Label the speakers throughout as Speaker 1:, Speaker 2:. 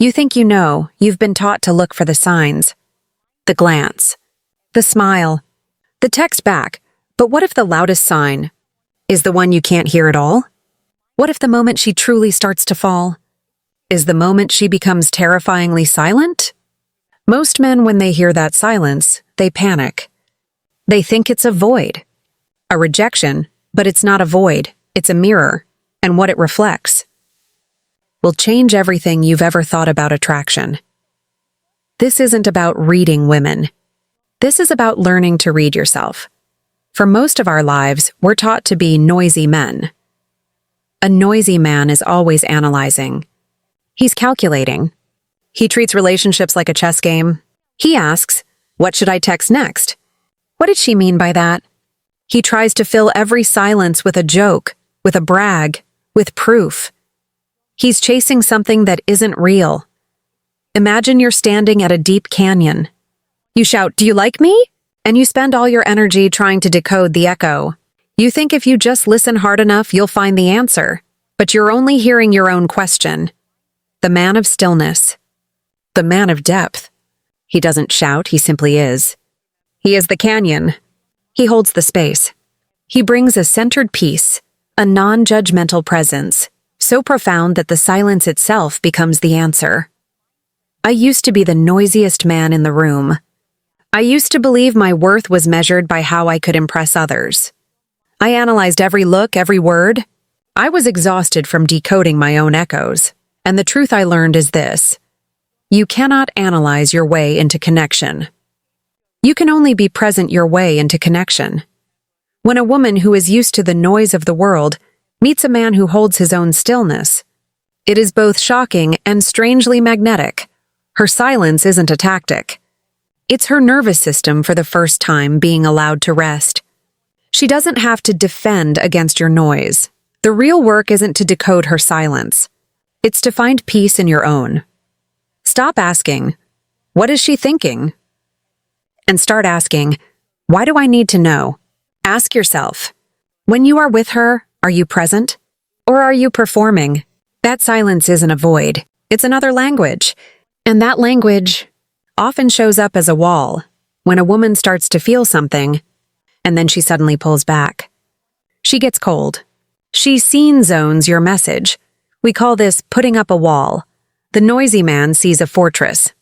Speaker 1: You think you know, you've been taught to look for the signs. The glance. The smile. The text back. But what if the loudest sign is the one you can't hear at all? What if the moment she truly starts to fall is the moment she becomes terrifyingly silent? Most men, when they hear that silence, they panic. They think it's a void. A rejection, but it's not a void, it's a mirror, and what it reflects will change everything you've ever thought about attraction. This isn't about reading women. This is about learning to read yourself. For most of our lives, we're taught to be noisy men. A noisy man is always analyzing. He's calculating. He treats relationships like a chess game. He asks, "What should I text next? What did she mean by that?" He tries to fill every silence with a joke, with a brag, with proof. He's chasing something that isn't real. Imagine you're standing at a deep canyon. You shout, "Do you like me?" And you spend all your energy trying to decode the echo. You think if you just listen hard enough, you'll find the answer. But you're only hearing your own question. The man of stillness. The man of depth. He doesn't shout, he simply is. He is the canyon. He holds the space. He brings a centered peace, a non-judgmental presence, so profound that the silence itself becomes the answer. I used to be the noisiest man in the room. I used to believe my worth was measured by how I could impress others. I analyzed every look, every word. I was exhausted from decoding my own echoes, and the truth I learned is this: you cannot analyze your way into connection. You can only be present your way into connection. When a woman who is used to the noise of the world meets a man who holds his own stillness, it is both shocking and strangely magnetic. Her silence isn't a tactic. It's her nervous system for the first time being allowed to rest. She doesn't have to defend against your noise. The real work isn't to decode her silence. It's to find peace in your own. Stop asking, "What is she thinking?" And start asking, "Why do I need to know?" Ask yourself, when you are with her, are you present? Or are you performing? That silence isn't a void. It's another language. And that language often shows up as a wall when a woman starts to feel something, and then she suddenly pulls back. She gets cold. She scene zones your message. We call this putting up a wall. The noisy man sees a fortress.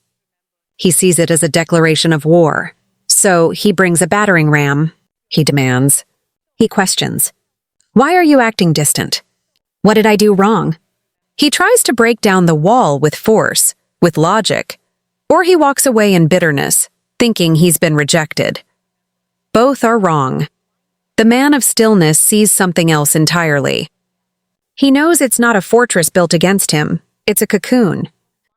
Speaker 1: He sees it as a declaration of war. So he brings a battering ram. He demands. He questions. Why are you acting distant? What did I do wrong? He tries to break down the wall with force, with logic, or he walks away in bitterness, thinking he's been rejected. Both are wrong. The man of stillness sees something else entirely. He knows it's not a fortress built against him, it's a cocoon,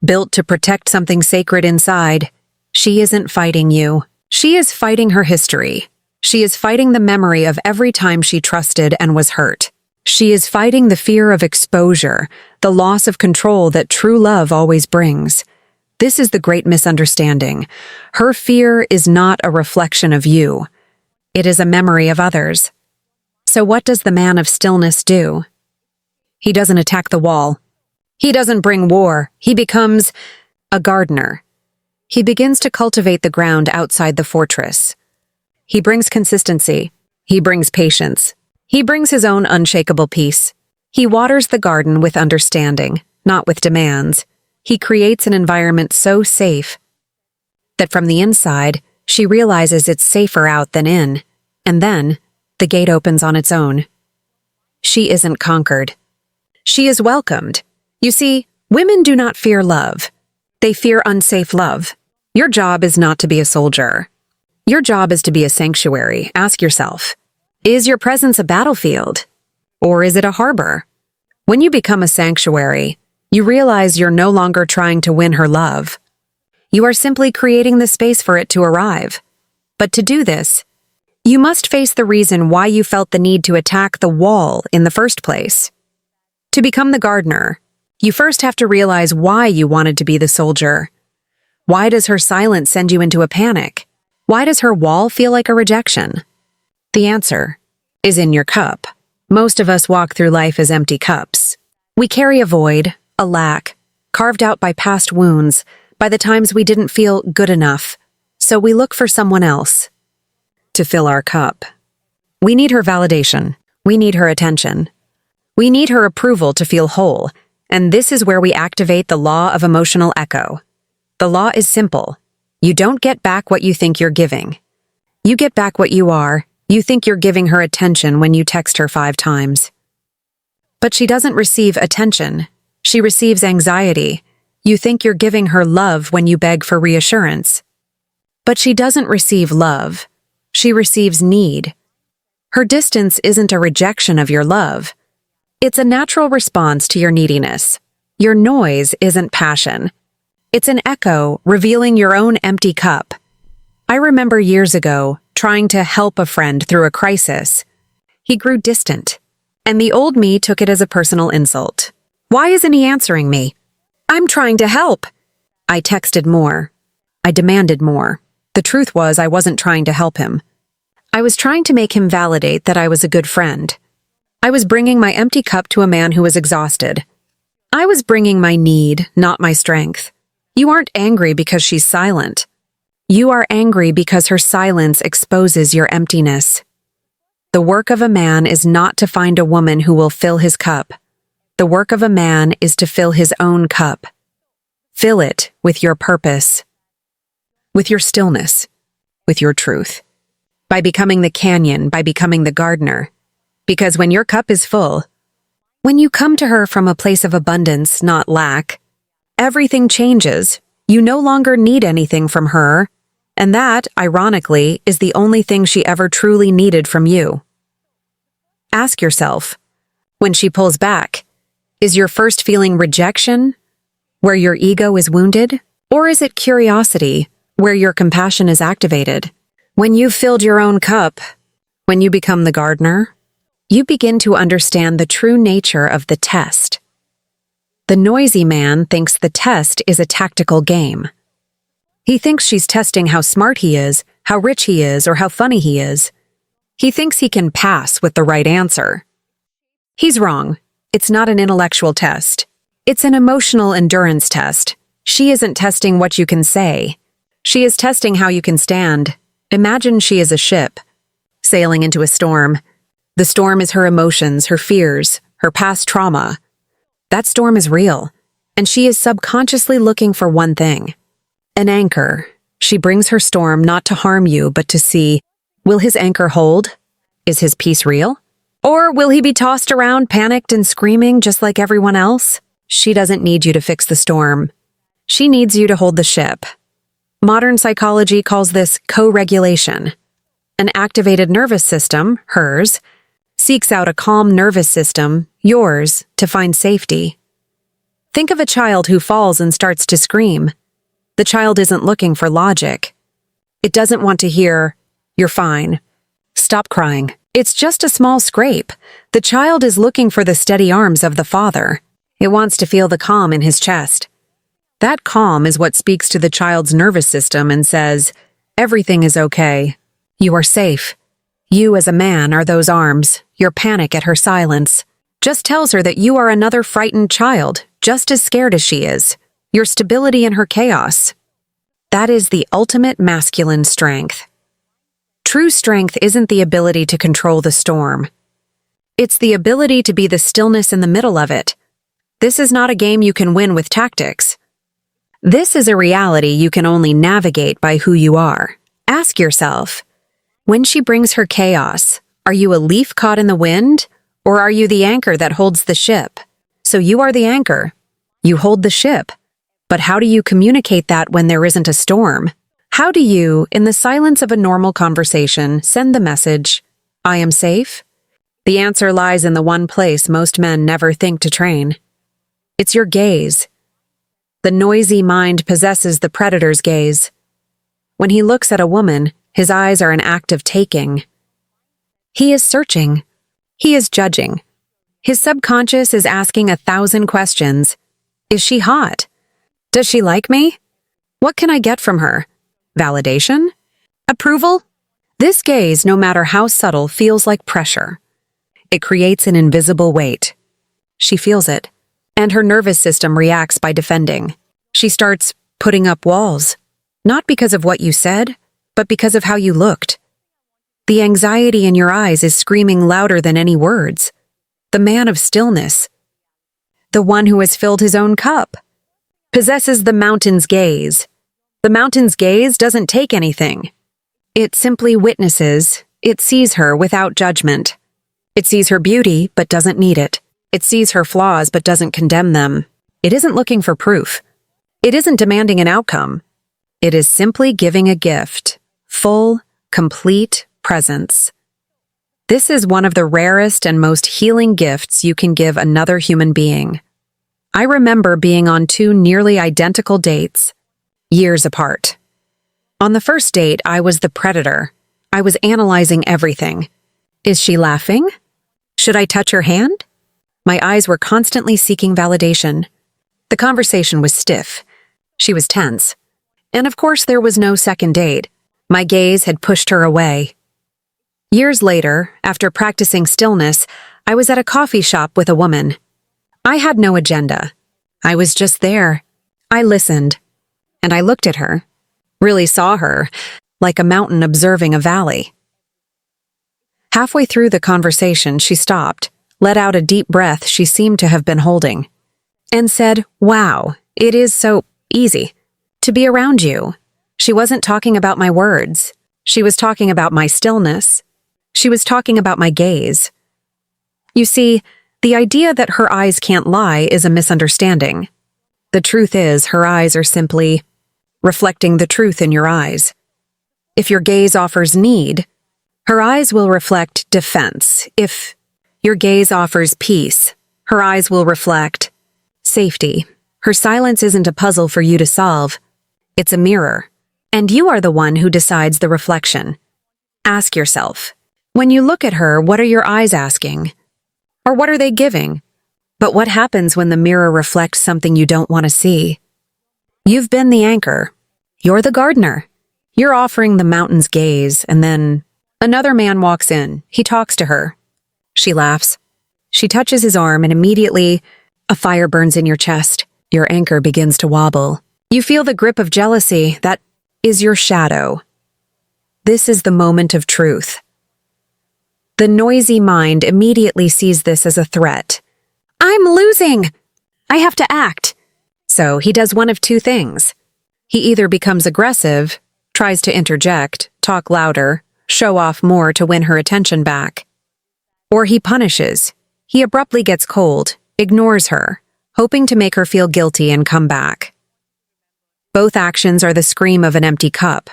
Speaker 1: built to protect something sacred inside. She isn't fighting you. She is fighting her history. She is fighting the memory of every time she trusted and was hurt. She is fighting the fear of exposure, the loss of control that true love always brings. This is the great misunderstanding. Her fear is not a reflection of you. It is a memory of others. So what does the man of stillness do? He doesn't attack the wall. He doesn't bring war. He becomes a gardener. He begins to cultivate the ground outside the fortress. He brings consistency. He brings patience. He brings his own unshakable peace. He waters the garden with understanding, not with demands. He creates an environment so safe that from the inside, she realizes it's safer out than in, and then the gate opens on its own. She isn't conquered. She is welcomed. You see, women do not fear love. They fear unsafe love. Your job is not to be a soldier. Your job is to be a sanctuary. Ask yourself, is your presence a battlefield? Or is it a harbor? When you become a sanctuary, you realize you're no longer trying to win her love. You are simply creating the space for it to arrive. But to do this, you must face the reason why you felt the need to attack the wall in the first place. To become the gardener, you first have to realize why you wanted to be the soldier. Why does her silence send you into a panic? Why does her wall feel like a rejection? The answer is in your cup. Most of us walk through life as empty cups. We carry a void, a lack, carved out by past wounds, by the times we didn't feel good enough, so we look for someone else to fill our cup. We need her validation. We need her attention. We need her approval to feel whole, and this is where we activate the law of emotional echo. The law is simple. You don't get back what you think you're giving. You get back what you are. You think you're giving her attention when you text her 5 times. But she doesn't receive attention. She receives anxiety. You think you're giving her love when you beg for reassurance. But she doesn't receive love. She receives need. Her distance isn't a rejection of your love. It's a natural response to your neediness. Your noise isn't passion. It's an echo revealing your own empty cup. I remember years ago trying to help a friend through a crisis. He grew distant, and the old me took it as a personal insult. Why isn't he answering me? I'm trying to help. I texted more. I demanded more. The truth was I wasn't trying to help him. I was trying to make him validate that I was a good friend. I was bringing my empty cup to a man who was exhausted. I was bringing my need, not my strength. You aren't angry because she's silent. You are angry because her silence exposes your emptiness. The work of a man is not to find a woman who will fill his cup. The work of a man is to fill his own cup. Fill it with your purpose, with your stillness, with your truth. By becoming the canyon, by becoming the gardener. Because when your cup is full, when you come to her from a place of abundance, not lack, everything changes. You no longer need anything from her, and that, ironically, is the only thing she ever truly needed from you. Ask yourself, when she pulls back, is your first feeling rejection, where your ego is wounded, or is it curiosity, where your compassion is activated? When you've filled your own cup, when you become the gardener, you begin to understand the true nature of the test. The noisy man thinks the test is a tactical game. He thinks she's testing how smart he is, how rich he is, or how funny he is. He thinks he can pass with the right answer. He's wrong. It's not an intellectual test. It's an emotional endurance test. She isn't testing what you can say. She is testing how you can stand. Imagine she is a ship, sailing into a storm. The storm is her emotions, her fears, her past trauma. That storm is real, and she is subconsciously looking for one thing: an anchor. She brings her storm not to harm you, but to see, will his anchor hold? Is his peace real? Or will he be tossed around, panicked and screaming just like everyone else? She doesn't need you to fix the storm. She needs you to hold the ship. Modern psychology calls this co-regulation. An activated nervous system, hers, seeks out a calm nervous system, yours, to find safety. Think of a child who falls and starts to scream. The child isn't looking for logic. It doesn't want to hear, "You're fine. Stop crying. It's just a small scrape." The child is looking for the steady arms of the father. It wants to feel the calm in his chest. That calm is what speaks to the child's nervous system and says, "Everything is okay. You are safe." You as a man are those arms. Your panic at her silence just tells her that you are another frightened child, just as scared as she is. Your stability in her chaos. That is the ultimate masculine strength. True strength isn't the ability to control the storm. It's the ability to be the stillness in the middle of it. This is not a game you can win with tactics. This is a reality you can only navigate by who you are. Ask yourself, when she brings her chaos, are you a leaf caught in the wind, or are you the anchor that holds the ship? So you are the anchor. You hold the ship. But how do you communicate that when there isn't a storm? How do you, in the silence of a normal conversation, send the message, "I am safe"? The answer lies in the one place most men never think to train. It's your gaze. The noisy mind possesses the predator's gaze. When he looks at a woman, his eyes are an act of taking. He is searching. He is judging. His subconscious is asking 1,000 questions. Is she hot? Does she like me? What can I get from her? Validation? Approval? This gaze, no matter how subtle, feels like pressure. It creates an invisible weight. She feels it. and her nervous system reacts by defending. She starts putting up walls, not because of what you said, but because of how you looked. The anxiety in your eyes is screaming louder than any words. The man of stillness, the one who has filled his own cup, possesses the mountain's gaze. The mountain's gaze doesn't take anything. It simply witnesses. It sees her without judgment. It sees her beauty, but doesn't need it. It sees her flaws, but doesn't condemn them. It isn't looking for proof. It isn't demanding an outcome. It is simply giving a gift. Full, complete presence. This is one of the rarest and most healing gifts you can give another human being. I remember being on 2 nearly identical dates, years apart. On the first date, I was the predator. I was analyzing everything. Is she laughing? Should I touch her hand? My eyes were constantly seeking validation. The conversation was stiff. She was tense. And of course, there was no second date. My gaze had pushed her away. Years later, after practicing stillness, I was at a coffee shop with a woman. I had no agenda. I was just there. I listened. And I looked at her. Really saw her, like a mountain observing a valley. Halfway through the conversation, she stopped, let out a deep breath she seemed to have been holding, and said, "Wow, it is so easy to be around you." She wasn't talking about my words. She was talking about my stillness. She was talking about my gaze. You see, the idea that her eyes can't lie is a misunderstanding. The truth is, her eyes are simply reflecting the truth in your eyes. If your gaze offers need, her eyes will reflect defense. If your gaze offers peace, her eyes will reflect safety. Her silence isn't a puzzle for you to solve. It's a mirror. And you are the one who decides the reflection. Ask yourself, when you look at her, what are your eyes asking? Or what are they giving? But what happens when the mirror reflects something you don't want to see? You've been the anchor. You're the gardener. You're offering the mountain's gaze, and then another man walks in. He talks to her. She laughs. She touches his arm, and immediately a fire burns in your chest. Your anchor begins to wobble. You feel the grip of jealousy. That is your shadow. This is the moment of truth. The noisy mind immediately sees this as a threat. I'm losing! I have to act. So he does one of 2 things. He either becomes aggressive, tries to interject, talk louder, show off more to win her attention back. Or he punishes. He abruptly gets cold, ignores her, hoping to make her feel guilty and come back. Both actions are the scream of an empty cup.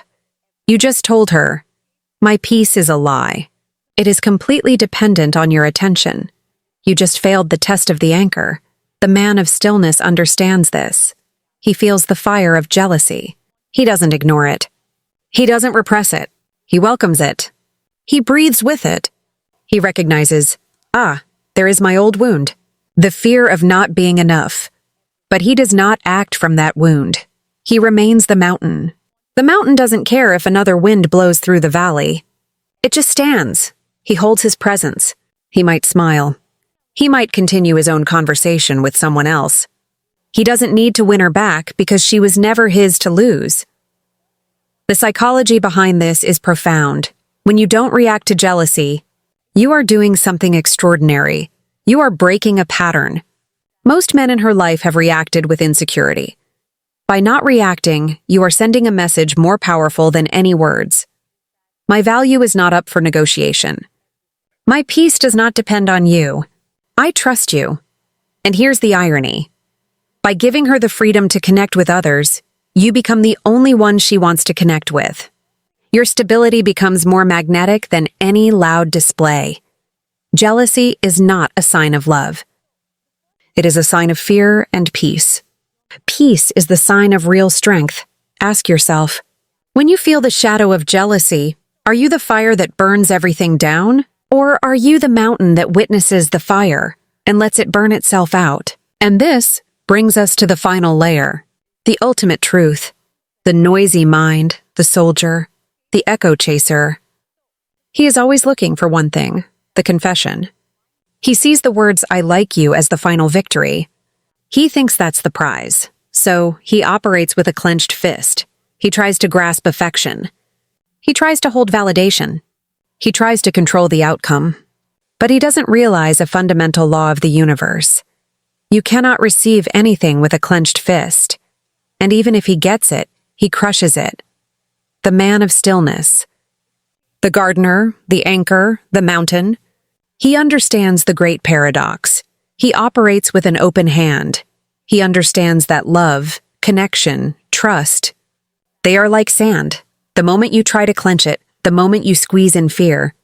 Speaker 1: You just told her, "My peace is a lie." It is completely dependent on your attention. You just failed the test of the anchor. The man of stillness understands this. He feels the fire of jealousy. He doesn't ignore it. He doesn't repress it. He welcomes it. He breathes with it. He recognizes, there is my old wound. The fear of not being enough. But he does not act from that wound. He remains the mountain. The mountain doesn't care if another wind blows through the valley. It just stands. He holds his presence. He might smile. He might continue his own conversation with someone else. He doesn't need to win her back because she was never his to lose. The psychology behind this is profound. When you don't react to jealousy, you are doing something extraordinary. You are breaking a pattern. Most men in her life have reacted with insecurity. By not reacting, you are sending a message more powerful than any words. My value is not up for negotiation. My peace does not depend on you. I trust you. And here's the irony. By giving her the freedom to connect with others, you become the only one she wants to connect with. Your stability becomes more magnetic than any loud display. Jealousy is not a sign of love. It is a sign of fear and peace. Peace is the sign of real strength. Ask yourself, when you feel the shadow of jealousy, are you the fire that burns everything down? Or are you the mountain that witnesses the fire and lets it burn itself out? And this brings us to the final layer, the ultimate truth, the noisy mind, the soldier, the echo chaser. He is always looking for one thing, the confession. He sees the words "I like you" as the final victory. He thinks that's the prize, so he operates with a clenched fist. He tries to grasp affection. He tries to hold validation. He tries to control the outcome. But he doesn't realize a fundamental law of the universe. You cannot receive anything with a clenched fist. And even if he gets it, he crushes it. The man of stillness. The gardener, the anchor, the mountain. He understands the great paradox. He operates with an open hand. He understands that love, connection, trust, they are like sand. The moment you try to clench it, the moment you squeeze in fear,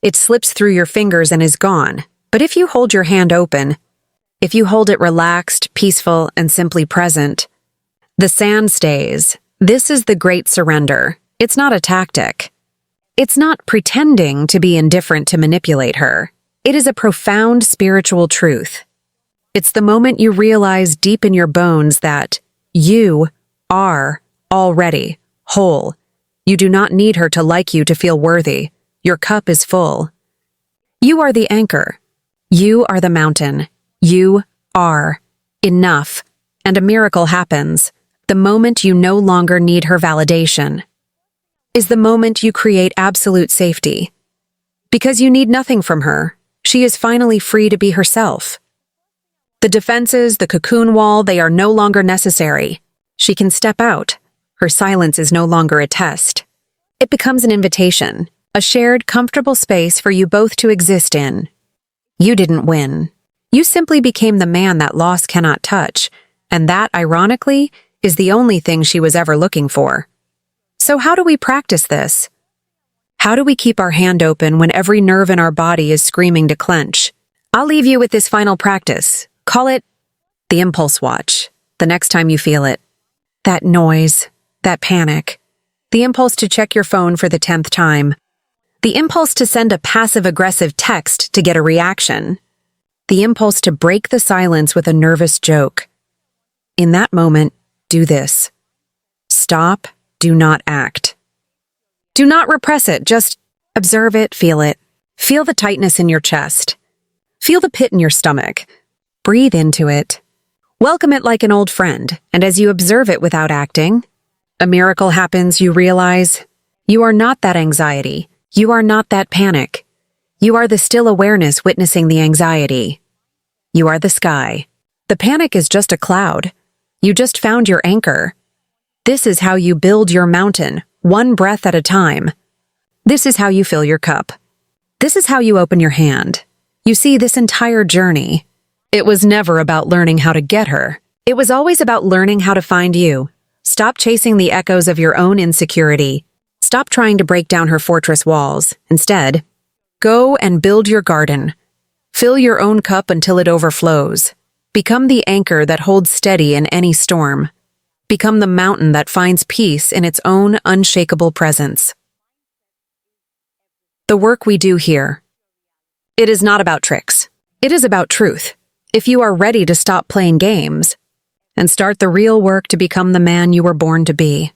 Speaker 1: it slips through your fingers and is gone. But if you hold your hand open, if you hold it relaxed, peaceful, and simply present, the sand stays. This is the great surrender. It's not a tactic. It's not pretending to be indifferent to manipulate her. It is a profound spiritual truth. It's the moment you realize deep in your bones that you are already whole. You do not need her to like you to feel worthy. Your cup is full. You are the anchor. You are the mountain. You are enough. And a miracle happens. The moment you no longer need her validation is the moment you create absolute safety. Because you need nothing from her. She is finally free to be herself. The defenses, the cocoon wall, they are no longer necessary. She can step out. Her silence is no longer a test. It becomes an invitation, a shared, comfortable space for you both to exist in. You didn't win. You simply became the man that loss cannot touch, and that, ironically, is the only thing she was ever looking for. So how do we practice this? How do we keep our hand open when every nerve in our body is screaming to clench? I'll leave you with this final practice. Call it the impulse watch. The next time you feel it, that noise, that panic, the impulse to check your phone for the 10th time, the impulse to send a passive-aggressive text to get a reaction, the impulse to break the silence with a nervous joke. In that moment, do this. Stop, do not act. Do not repress it, just observe it, feel it. Feel the tightness in your chest. Feel the pit in your stomach. Breathe into it. Welcome it like an old friend, and as you observe it without acting, a miracle happens. You realize you are not that anxiety. You are not that panic. You are the still awareness witnessing the anxiety. You are the sky. The panic is just a cloud. You just found your anchor. This is how you build your mountain, one breath at a time. This is how you fill your cup. This is how you open your hand. You see, this entire journey, it was never about learning how to get her. It was always about learning how to find you. Stop chasing the echoes of your own insecurity. Stop trying to break down her fortress walls. Instead, go and build your garden. Fill your own cup until it overflows. Become the anchor that holds steady in any storm. Become the mountain that finds peace in its own unshakable presence. The work we do here, it is not about tricks. It is about truth. If you are ready to stop playing games and start the real work to become the man you were born to be,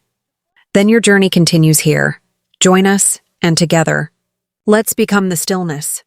Speaker 1: then your journey continues here. Join us, and together, let's become the stillness.